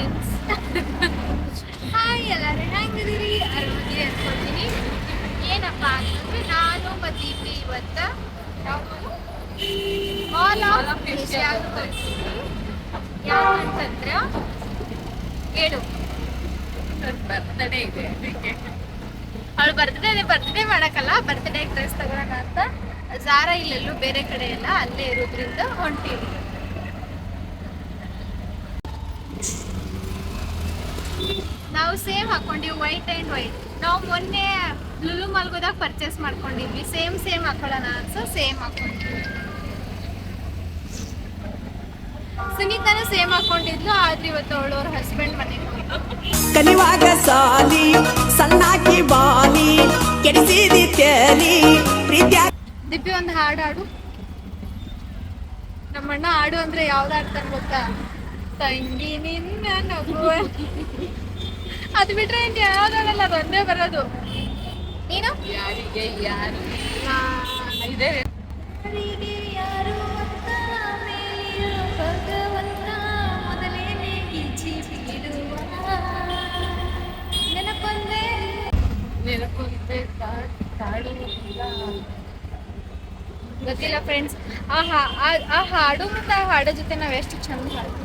Friends. Hi, ಎಲ್ಲರೂ ಹೆಂಗಿದ್ದೀರಿ? ಆರಾಮಿದ್ದೀರಿ ಅನ್ಕೊಳ್ತೀನಿ. ಏನಪ್ಪ ಅಂತಂದ್ರೆ ನಾನು ಮತ್ತು ದೀಪಿ ಇವತ್ತು ಮಾಲ್ ಆಫ್ ಏಷ್ಯಾಗ ಹೋಗ್ತೀವಿ. ಯಾಕಂತಂದ್ರೆ ಏನು ಬರ್ತ್ಡೇ ಇದೆ, ಅದಕ್ಕೆ ಅವಳು ಬರ್ತ್ಡೇ ಮಾಡಕ್ಕಲ್ಲ, ಬರ್ತ್ಡೇ ಡ್ರೆಸ್ ತಗೊಳ್ಳೋಣ ಅಂತ ಜಾರ ಇಲ್ಲೆಲ್ಲೂ ಬೇರೆ ಕಡೆ ಎಲ್ಲ ಅಲ್ಲೇ ಇರೋದ್ರಿಂದ ಹೊಂಟೀವಿ. ನಾವು ಸೇಮ್ ಹಾಕೊಂಡಿವಿ, ವೈಟ್ ಆ್ಯಂಡ್ ವೈಟ್. ನಾವು ಮೊನ್ನೆ ಲುಲು ಮಾಲ್ಗೋದಾಗ ಪರ್ಚೇಸ್ ಮಾಡ್ಕೊಂಡಿದ್ವಿ, ಸೇಮ್ ಹಾಕೊಳ್ಳೋಣ ಅನ್ಸೋ ಸೇಮ್ ಹಾಕೊಂಡಿದ್ವಿ. ಸುನೀತಾನು ಸೇಮ್ ಹಾಕೊಂಡಿದ್ಲು, ಆದ್ರೆ ಇವತ್ತು ಅವಳವ್ರ ಹಸ್ಬೆಂಡ್ ಮನೆಗೆ ಕಲಿವಾಗ ಸಾಲಿ ಸಣ್ಣಾಕಿ ಬಾಲಿ ಕೆಡಿಸಿದಿ ತೇಲಿ ಪ್ರೀತ್ಯ. ದಿಪ್ಪಿ ಒಂದು ಹಾಡು. ನಮ್ಮಣ್ಣ ಹಾಡು ಅಂದ್ರೆ ಯಾವ್ದು ಹಾಡ್ತಾನೆ ಗೊತ್ತಾ? ತಂಗಿ ನಿನ್ನ ನಗುವ. ಅದು ಬಿಟ್ರೆ ಇನ್ನು ಯಾವ್ದಾಗಲ್ಲ, ಅದೊಂದೇ ಬರೋದು. ನೀನು ಯಾರಿಗೆ ಯಾರು ಯಾರು ಅಂತ ಮೇಲಿರೋ ಭಗವಂತ ಮೊದಲೇನೆ ಈಚಿ ಬಿಡುವ ನೆನಪೊಂದೇ ಗೊತ್ತಿಲ್ಲ ಫ್ರೆಂಡ್ಸ್. ಆ ಹಾಡು ಮತ್ತು ಆ ಹಾಡೋ ಜೊತೆ ನಾವ್ ಎಷ್ಟು ಚಂದ ಹಾಡ್ತೀವಿ.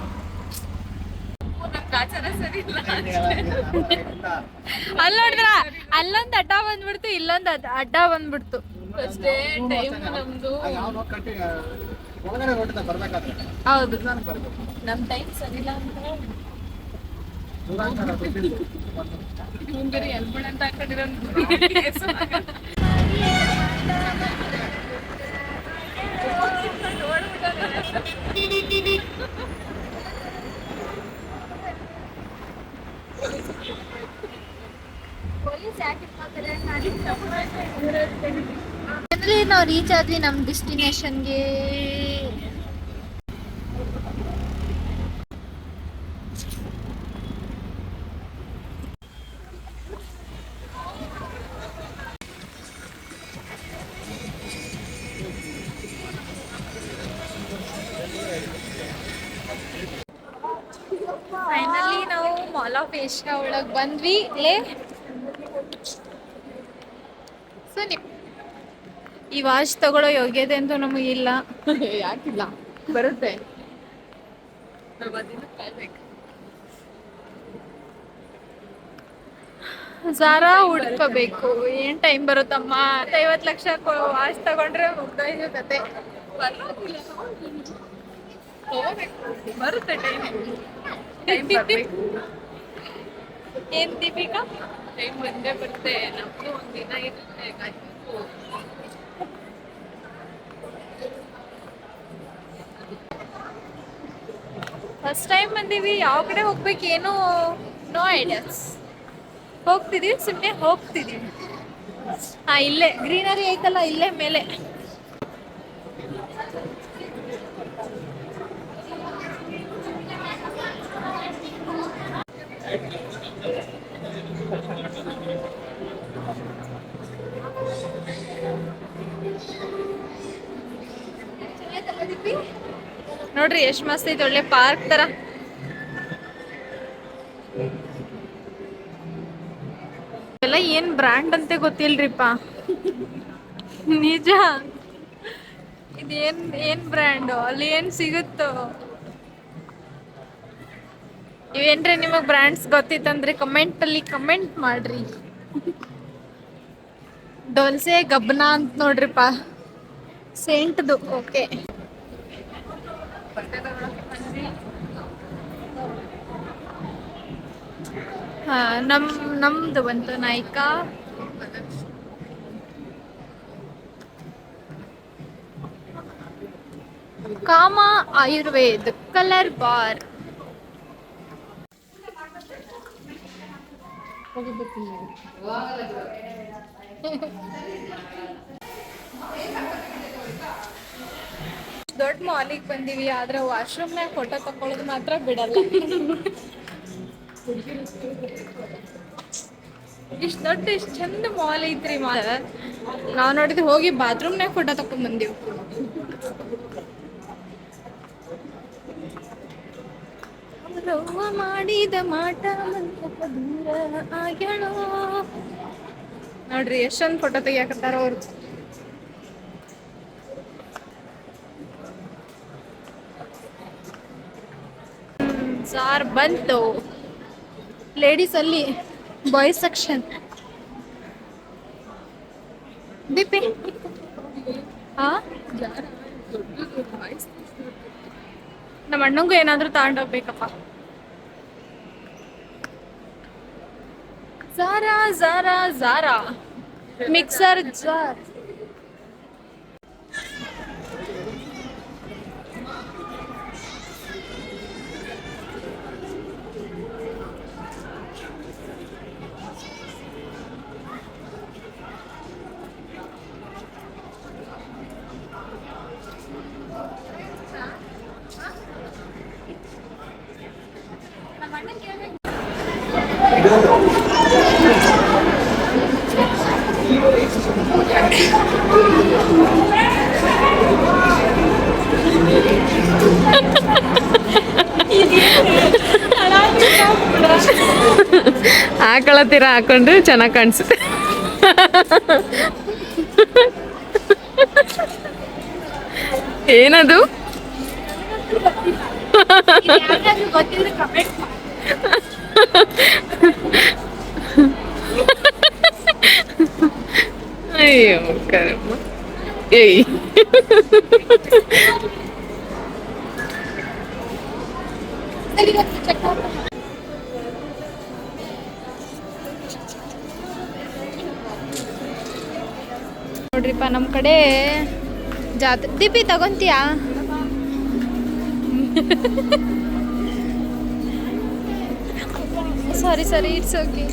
ಅಲ್ಲಿ ನೋಡಿದ್ರ ಅಲ್ಲೊಂದು ಅಡ್ಡ ಬಂದ್ಬಿಡ್ತು, ಇಲ್ಲೊಂದು ಅಡ್ಡ ಬಂದ್ಬಿಡ್ತು. ಅಷ್ಟೇ ಟೈಮ್ ನಮ್ದು. ಹೌದು, ನಮ್ ಟೈಮ್ ಸರಿಲ್ಲ ಅಂತ ಅಂತ ಹಾಕೊಂಡಿರೋ. ನಾವು ರೀಚ್ ಆದ್ವಿ ನಮ್ಮ ಡೆಸ್ಟಿನೇಷನ್ಗೆ. ಫೈನಲಿ ನಾವು ಮಾಲ್ ಆಫ್ ಏಷ್ಯಾ ಒಳಗೆ ಬಂದ್ವಿ. ಈ ವಾಚ್ ತಗೊಳ್ಳೋ ಯೋಗ್ಯತೆ ಅಂತೂ ನಮಗಿಲ್ಲ. ಯಾಕಿಲ್ಲ, ಬರುತ್ತೆ. ಜಾರಾ ಹುಡ್ಕೋಬೇಕು, ಏನ್ ಟೈಮ್ ಬರುತ್ತಮ್ಮ. 50 ಲಕ್ಷ ವಾಚ್ ತಗೊಂಡ್ರೆ ಮುಗ್ದೋಯ್ತು ಕತೆ. ಬರುತ್ತೆ ಟೈಮ್. ಏನ್ ದೀಪಿಕಾ? ಟೈಮ್ ಬಂದೇ ಬರುತ್ತೆ, ನಮ್ದು ಒಂದಿನ ಇರುತ್ತೆ. ಫಸ್ಟ್ ಟೈಮ್ ಬಂದೀವಿ, ಯಾವ ಕಡೆ ಹೋಗ್ಬೇಕೇನು ನೋ ಐಡಿಯಾಸ್. ಹೋಗ್ತಿದೀವಿ, ಸುಮ್ಮನೆ ಹೋಗ್ತಿದೀವಿ. ಇಲ್ಲೇ ಗ್ರೀನರಿ ಐತಲ್ಲ, ಇಲ್ಲೇ ಮೇಲೆ. ನೋಡ್ರಿ ಎಷ್ಟ್ ಮಸ್ತ್ ಐತಿ, ಒಳ್ಳೆ ಪಾರ್ಕ್ ತರ. ಎಲ್ಲ ಏನ್ ಬ್ರ್ಯಾಂಡ್ ಅಂತೆ ಗೊತ್ತಿಲ್ರಿಪ್ಪ, ನಿಜ. ಇದೇನ್ ಬ್ರ್ಯಾಂಡು, ಅಲ್ಲಿ ಏನ್ ಸಿಗುತ್ತೋ. ಇವೇನ್ರಿ ನಿಮಗ್ ಬ್ರ್ಯಾಂಡ್ಸ್ ಗೊತ್ತಿತ್ತಂದ್ರೆ ಕಮೆಂಟ್ ಅಲ್ಲಿ ಕಮೆಂಟ್ ಮಾಡ್ರಿ. ಡೋಲ್ಸೆ ಗಬ್ನಾ ಅಂತ ನೋಡ್ರಿಪ್ಪ, ಸೇಂಟ್ದು. ಓಕೆ, ಹಾ, ನಮ್ದು ಬಂತು ನಾಯ್ಕಾ. ಕಾಮ ಆಯುರ್ವೇದ್ ಕಲರ್ ಬಾರ್. ದೊಡ್ಡ ಮಾಲಿಗೆ ಬಂದೀವಿ, ಆದ್ರೆ ವಾಶ್ರೂಮ್ನಾಗ ಫೋಟೋ ತಕೊಳ್ಳೋದು ಮಾತ್ರ ಬಿಡಲ್ಲ. ಇಷ್ಟು ದೊಡ್ಡ ಇಷ್ಟು ಚಂದ ಮಾಲ್ ಐತ್ರಿ. ನಾವು ನೋಡಿದ್ರೆ ಹೋಗಿ ಬಾತ್ರೂಮ್ನಾಗ ಫೋಟೋ ತಕೊಂಡ್ ಬಂದೀವಿ. ರವ್ವ ಮಾಡಿದ ಮಾಟ ಮಂಟಪ ದೂರ ಆಗ್ಯಾಳೋ. ನೋಡ್ರಿ ಎಷ್ಟೊಂದು ಫೋಟೋ ತೆಗಿಯಾಕತ್ತಾರ ಅವ್ರು. ಸಾರ್ ಬಂತು. ಲೇಡೀಸ್ ಅಲ್ಲಿ ಬಾಯ್ಸ್ ಸೆಕ್ಷನ್. ದೀಪಿ ಹಾ ನಮ್ಮ ಅಣ್ಣಂಗೂ ಏನಾದ್ರೂ ತಗೊಂಡೋಗ್ಬೇಕಪ್ಪ. ಝಾರಾ ಝಾರಾ ಝಾರಾ ಮಿಕ್ಸರ್ ಜಾರ್. ಆಕಳ ತೀರ ಹಾಕೊಂಡ್ರೆ ಚೆನ್ನಾಗಿ ಕಾಣಿಸುತ್ತೆ. ಏನದು? ಅಯ್ಯೋ ಕರಮ್ಮ. ಏಯ್ ನೋಡ್ರಿಪ್ಪ ನಮ್ಮ ಕಡೆ ಜಾತ್ರೆ. ದೀಪಿ ತಗೊಂತೀಯಾ? ಸಾರಿ ಸಾರಿ ಇಟ್ಸ್ ಓಕೆ.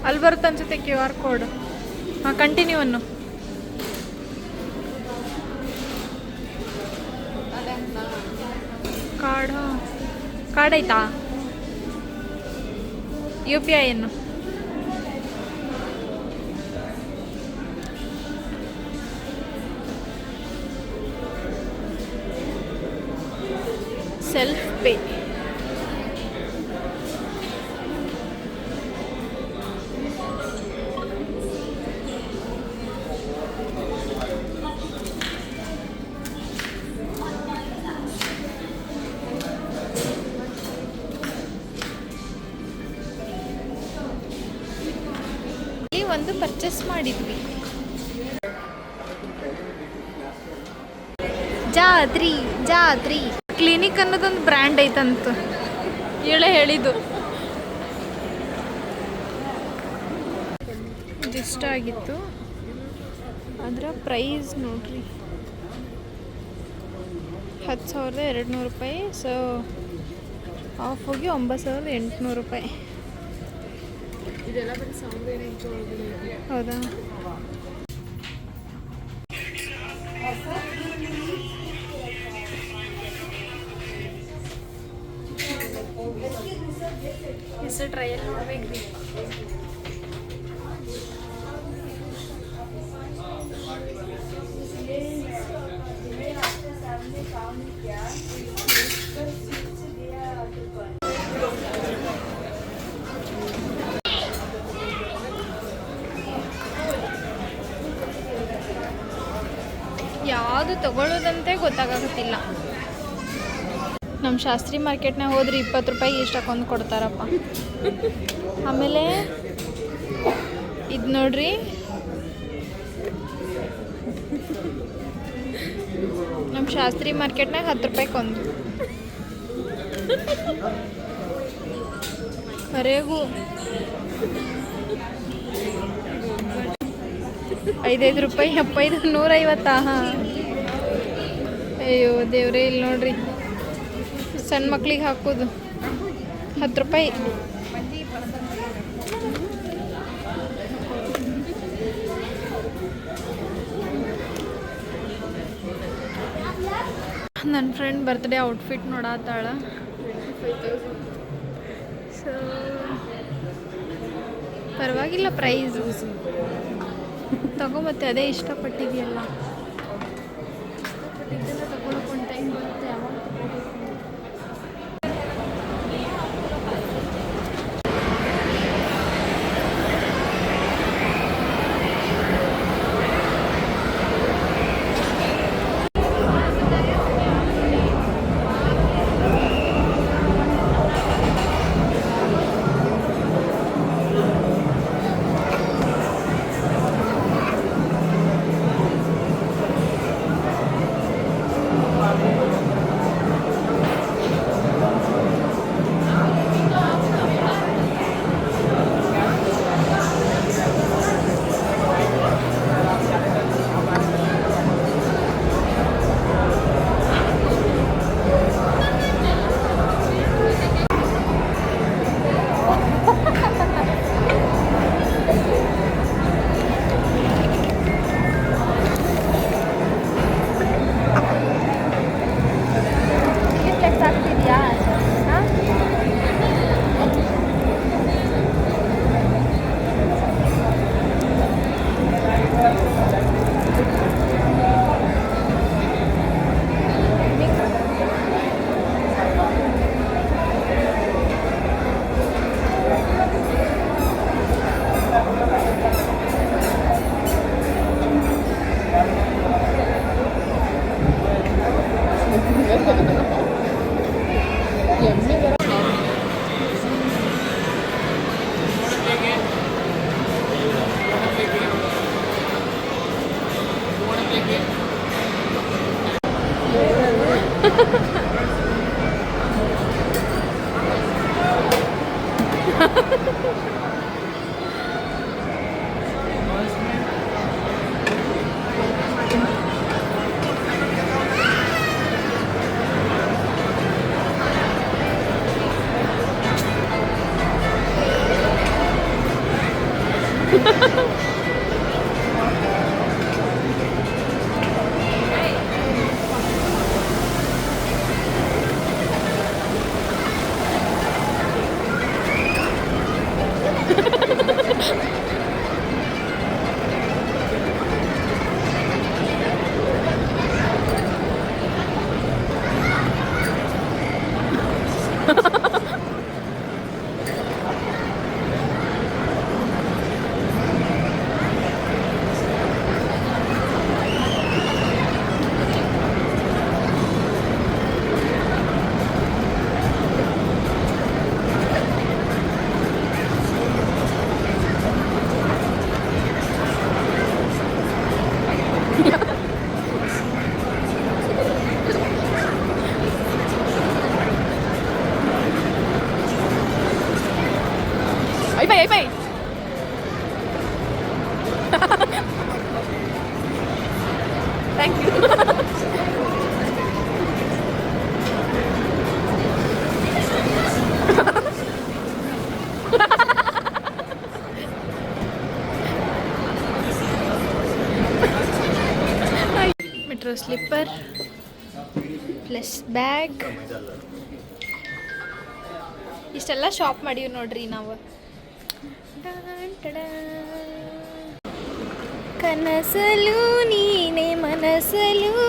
ಅಲ್ಲಿ ಬರುತ್ತೆ ಅನ್ಸುತ್ತೆ QR ಕೋಡ್. ಹಾಂ ಕಂಟಿನ್ಯೂ ಅನ್ನು. ಕಾರ್ಡ್ ಆಯ್ತಾ? UPI ಅನ್ನು ಸೆಲ್ಫ್ ಪೇ. ಒಂದು ಪರ್ಚೇಸ್ ಮಾಡಿದ್ವಿ. ಜಾತ್ರಿ ಕ್ಲಿನಿಕ್ ಅನ್ನೋದೊಂದು ಬ್ರ್ಯಾಂಡ್ ಐತಂತ ಹೇಳೇ ಹೇಳಿದ್ದು. ಇಷ್ಟ ಆಗಿತ್ತು. ಅದರ ಪ್ರೈಸ್ ನೋಡ್ರಿ 10,200 ರೂಪಾಯಿ. ಸೊ ಆಫ್ ಹೋಗಿ 9,800 ರೂಪಾಯಿ. ಹೌದಾ? ಹೆಸರು ಟ್ರಯಲ್ ನೋಡ್ಬೇಕ್ರಿ. ಯಾವುದು ತಗೊಳ್ಳೋದಂತೆ ಗೊತ್ತಾಗತ್ತಿಲ್ಲ. ನಮ್ಮ ಶಾಸ್ತ್ರಿ ಮಾರ್ಕೆಟ್ನಾಗ ಹೋದ್ರೆ 20 ರೂಪಾಯಿ ಇಷ್ಟಕ್ಕೊಂದು ಕೊಡ್ತಾರಪ್ಪ. ಆಮೇಲೆ ಇದು ನೋಡ್ರಿ, ನಮ್ಮ ಶಾಸ್ತ್ರಿ ಮಾರ್ಕೆಟ್ನಾಗ 10 ರೂಪಾಯಿಗೆ ಒಂದು. ಕರೆಗೂ 5 ರೂಪಾಯಿ, 150. ಹಾಂ, ಅಯ್ಯೋ ದೇವ್ರೇ, ಇಲ್ಲಿ ನೋಡ್ರಿ ಸಣ್ಣ ಮಕ್ಳಿಗೆ ಹಾಕೋದು 10 ರೂಪಾಯಿ. ನನ್ನ ಫ್ರೆಂಡ್ ಬರ್ತ್ಡೇ ಔಟ್ಫಿಟ್ ನೋಡತ್ತಾಳ. ಸೊ ಪರವಾಗಿಲ್ಲ, ಪ್ರೈಸು ತಗೊಂಬತ್ತೆ. ಅದೇ ಇಷ್ಟಪಟ್ಟಿದೆಯಲ್ಲ, ಇಷ್ಟಪಟ್ಟಿದ್ದೆಲ್ಲ ತಗೊಳ್ಕೊಂಡು ಟೈಮ್ ಬರುತ್ತೆ. ಯಾವಾಗ thank you. Metro slipper plus bag, ಇಷ್ಟೆಲ್ಲ ಶಾಪ್ ಮಾಡೀವಿ ನೋಡ್ರಿ ನಾವು. ಕನಸಲು ನೀನೆ ಮನಸಲು